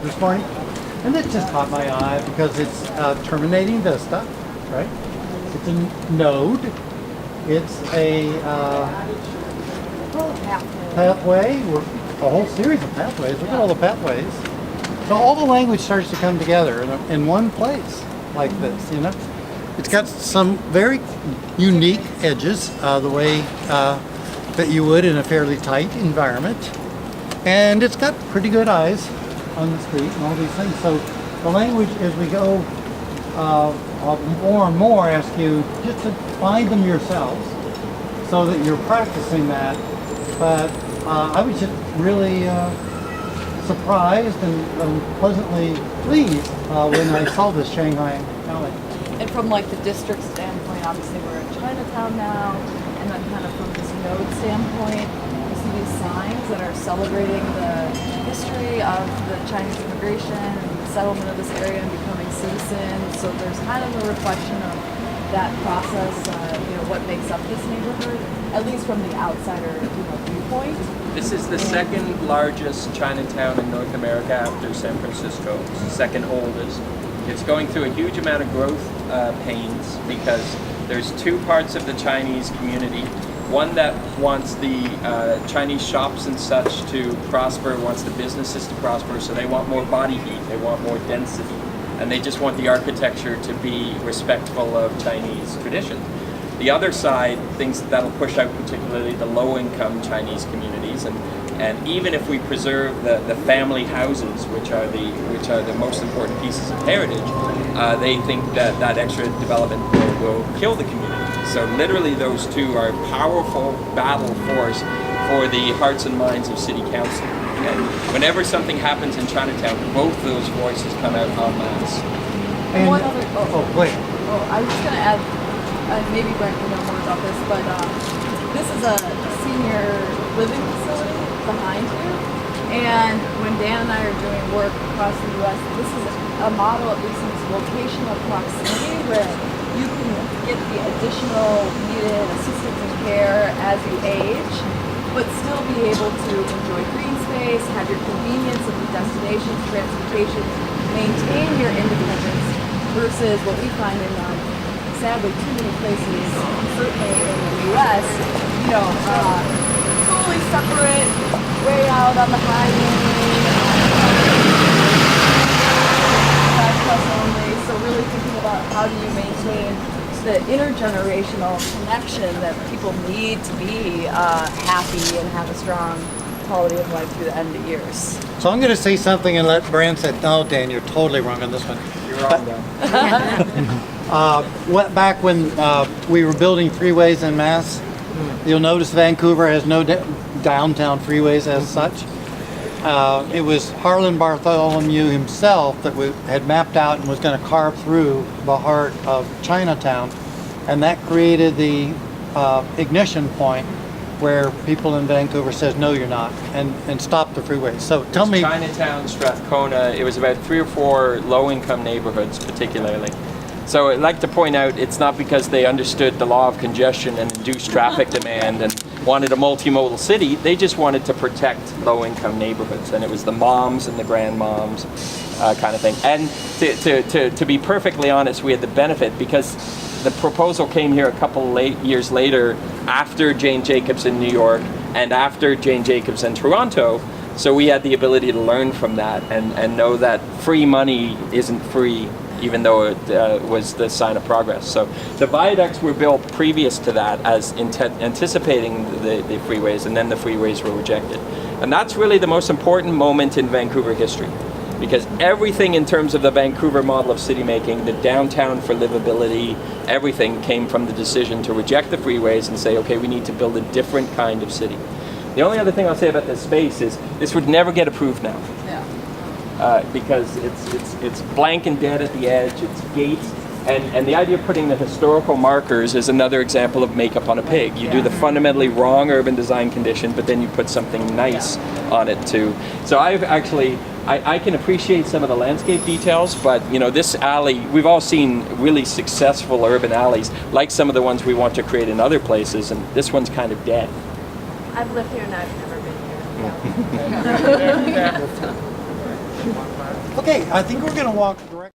this morning, and it just caught my eye because it's terminating vista, right? It's a node. It's a pathway, or a whole series of pathways. Look at all the pathways. So all the language starts to come together in one place like this, you know? It's got some very unique edges, the way that you would in a fairly tight environment. And it's got pretty good eyes on the street and all these things. So the language, as we go, I'll more and more ask you just to find them yourselves so that you're practicing that. But I was just really surprised and pleasantly pleased when I saw this Shanghai Alley. And from like the district standpoint, obviously we're in Chinatown now, and then kind of from this node standpoint, you see these signs that are celebrating the history of the Chinese immigration and the settlement of this area and becoming citizens. So there's kind of a reflection of that process, what makes up this neighborhood, at least from the outsider viewpoint. This is the second largest Chinatown in North America after San Francisco. It's the second oldest. It's going through a huge amount of growth pains because there's two parts of the Chinese community. One that wants the Chinese shops and such to prosper, wants the businesses to prosper, so they want more body heat, they want more density, and they just want the architecture to be respectful of Chinese tradition. The other side thinks that'll push out particularly the low-income Chinese communities, and even if we preserve the family houses, which are the most important pieces of heritage, they think that extra development will kill the community. So literally those two are a powerful battle force for the hearts and minds of city council. And whenever something happens in Chinatown, both those voices come out en masse. And one other, wait. I was just going to add, maybe Brent will know more about this, but this is a senior living facility behind you. And when Dan and I are doing work across the U.S., this is a model, at least in its locational proximity, where you can get the additional needed assistance and care as you age, but still be able to enjoy green space, have your convenience of the destinations, transportation, maintain your independence, versus what we find in sadly too many places, certainly in the U.S., fully separate, way out on the highway, only. So really thinking about how do you maintain the intergenerational connection that people need to be happy and have a strong quality of life through the end of years. So I'm going to say something and let Brent say, no, Dan, you're totally wrong on this one. You're wrong, Dan. Back when we were building freeways en masse, you'll notice Vancouver has no downtown freeways as such. It was Harlan Bartholomew himself that had mapped out and was going to carve through the heart of Chinatown, and that created the ignition point where people in Vancouver says, no, you're not, and stop the freeways. So tell me. Chinatown, Strathcona, it was about 3 or 4 low-income neighborhoods particularly. So I'd like to point out it's not because they understood the law of congestion and induced traffic demand and wanted a multimodal city. They just wanted to protect low-income neighborhoods, and it was the moms and the grandmoms kind of thing. And to be perfectly honest, we had the benefit because the proposal came here a couple years later after Jane Jacobs in New York and after Jane Jacobs in Toronto. So we had the ability to learn from that and know that free money isn't free, even though it was the sign of progress. So the viaducts were built previous to that as anticipating the freeways, and then the freeways were rejected. And that's really the most important moment in Vancouver history, because everything in terms of the Vancouver model of city making, the downtown for livability, everything came from the decision to reject the freeways and say, okay, we need to build a different kind of city. The only other thing I'll say about this space is this would never get approved now. Because it's blank and dead at the edge, it's gates, and the idea of putting the historical markers is another example of makeup on a pig. You do the fundamentally wrong urban design condition, but then you put something nice on it too. So I can appreciate some of the landscape details, but this alley, we've all seen really successful urban alleys, like some of the ones we want to create in other places, and this one's kind of dead. I've lived here and I've never been here. Okay, I think we're gonna walk direct.